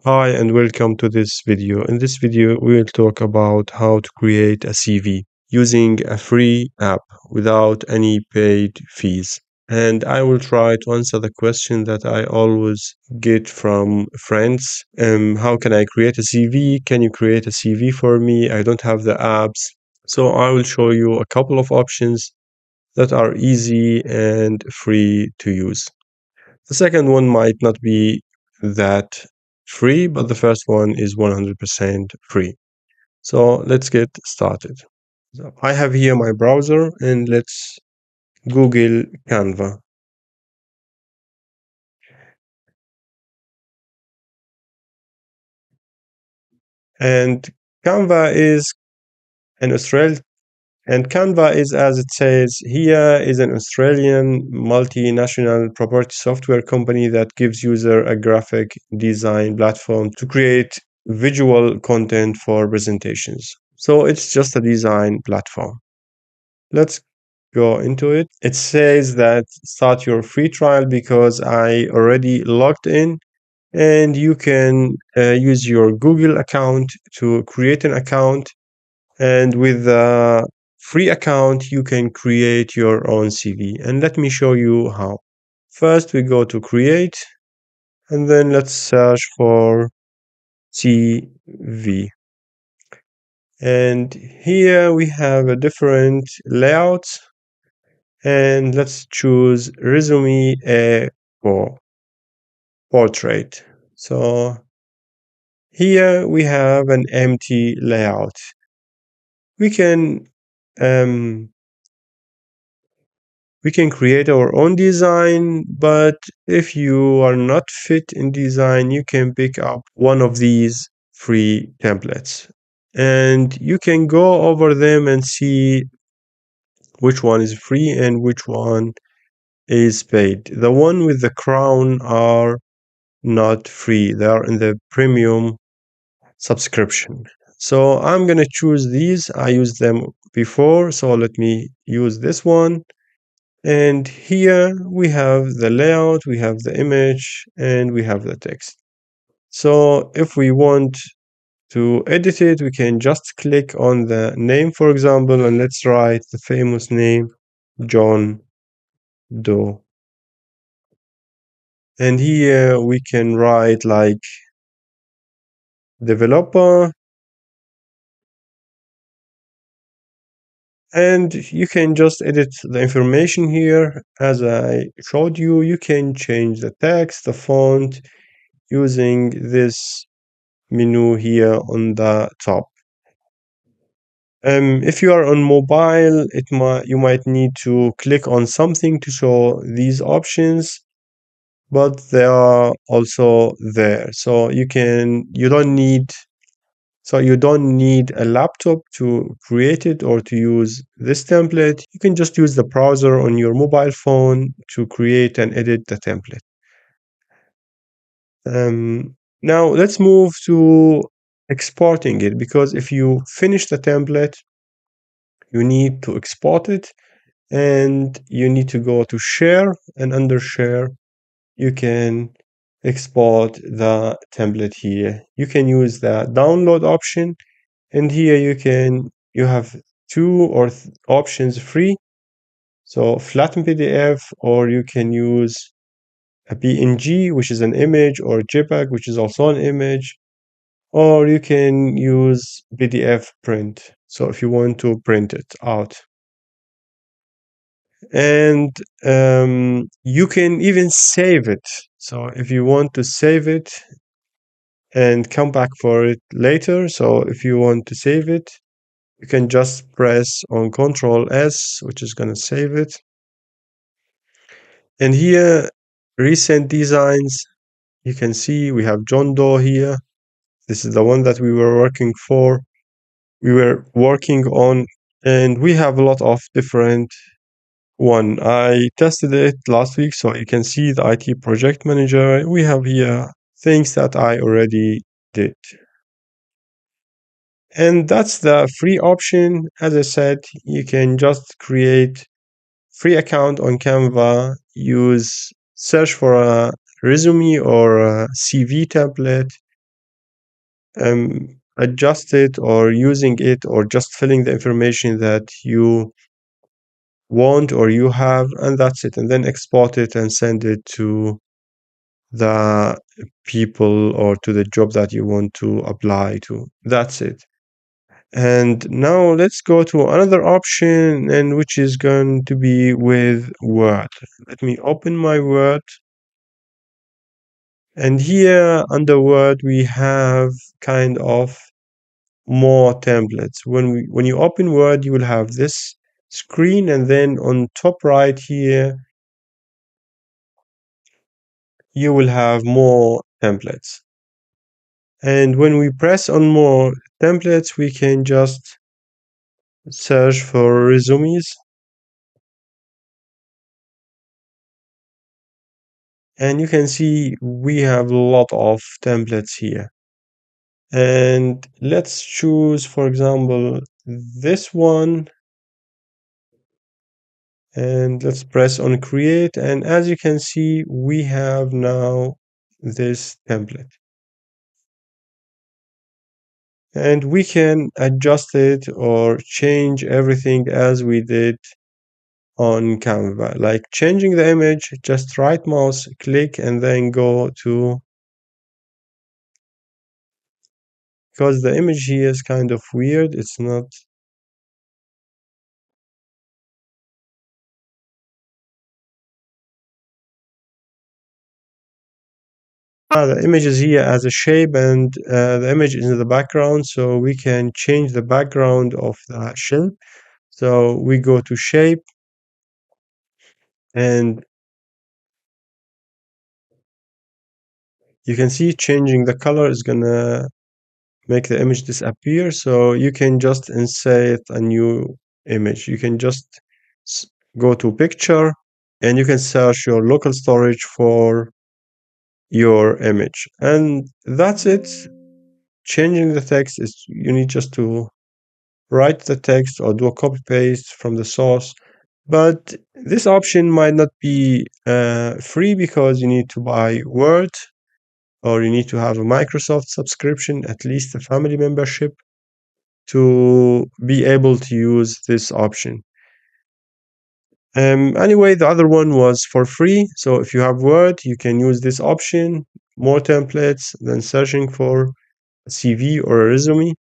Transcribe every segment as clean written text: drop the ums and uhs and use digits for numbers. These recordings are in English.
Hi and welcome to this video. In this video, we will talk about how to create a CV using a free app without any paid fees. And I will try to answer the question that I always get from friends. How can I create a CV? Can you create a CV for me? I don't have the apps. So I will show you a couple of options that are easy and free to use. The second one might not be that free, but the first one is 100% free. So let's get started. So I have here my browser and let's Google Canva. And Canva is an Australian and Canva is, as it says here, is an Australian multinational property software company that gives user a graphic design platform to create visual content for presentations. So it's just a design platform. Let's go into it. It says that start your free trial because I already logged in, and you can use your Google account to create an account, and with the free account you can create your own CV. And let me show you how. First we go to create, and then let's search for CV. And here we have a different layouts, and let's choose resume for portrait. So here we have an empty layout. We can um, we can create our own design, but if you are not fit in design, you can pick up one of these free templates. And you can go over them and see which one is free and which one is paid. The one with the crown are not free. They are in the premium subscription. So I'm going to choose these. I used them before, so let me use this one. And here we have the layout, we have the image, and we have the text. So if we want to edit it, we can just click on the name, for example, and let's write the famous name, John Doe. And here we can write like developer, and you can just edit the information here. As I showed you, you can change the text, the font using this menu here on the top. If you are on mobile, you might need to click on something to show these options, but they are also there. So you don't need a laptop to create it or to use this template. You can just use the browser on your mobile phone to create and edit the template. Now let's move to exporting it, because if you finish the template, you need to export it, and you need to go to share, and under share you can export the template here. You can use the download option, and here you have options free. So flatten PDF, or you can use a PNG, which is an image, or JPEG, which is also an image, or you can use PDF print. So if you want to print it out. And you can even save it. So if you want to save it and come back for it later, so if you want to save it, you can just press on Control S, which is going to save it. And here, recent designs, you can see we have John Doe here. This is the one that we were working on, and we have a lot of different one. I tested it last week, so you can see the IT project manager. We have here things that I already did. And that's the free option. As I said, you can just create free account on Canva, search for a resume or a CV template, adjust it or using it or just filling the information that you want or you have, and that's it. And then export it and send it to the people or to the job that you want to apply to. That's it. And now let's go to another option, and which is going to be with Word. Let me open my Word. And here under Word, we have kind of more templates. When you open Word, you will have this screen, and then on top right here, you will have more templates. And when we press on more templates, we can just search for resumes. And you can see we have a lot of templates here. And let's choose, for example, this one. And let's press on create. And as you can see, we have now this template. And we can adjust it or change everything as we did on Canva. Like changing the image, just right mouse, click, and then go to, because the image here is kind of weird. It's not, the image is here as a shape, and the image is in the background, so we can change the background of the shape. So we go to shape, and you can see changing the color is gonna make the image disappear. So you can just insert a new image. You can just go to picture, and you can search your local storage for your image. And that's it. Changing the text is, you need just to write the text or do a copy paste from the source. But this option might not be free, because you need to buy Word, or you need to have a Microsoft subscription, at least a family membership, to be able to use this option. Anyway, the other one was for free. So if you have Word, you can use this option, more templates than searching for a CV or a resume.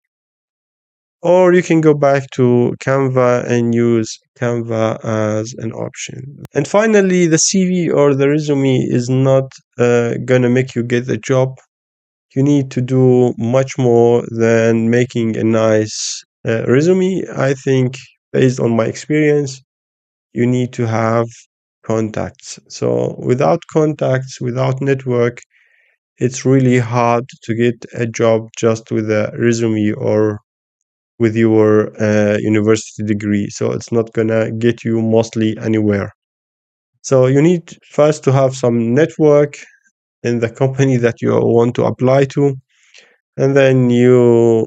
Or you can go back to Canva and use Canva as an option. And finally, the CV or the resume is not gonna make you get the job. You need to do much more than making a nice resume. I think, based on my experience, you need to have contacts. So without contacts, without network, it's really hard to get a job just with a resume or with your university degree. So it's not gonna get you mostly anywhere. So you need first to have some network in the company that you want to apply to, and then you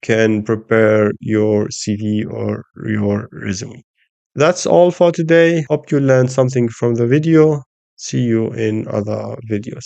can prepare your CV or your resume. That's all for today. Hope you learned something from the video. See you in other videos.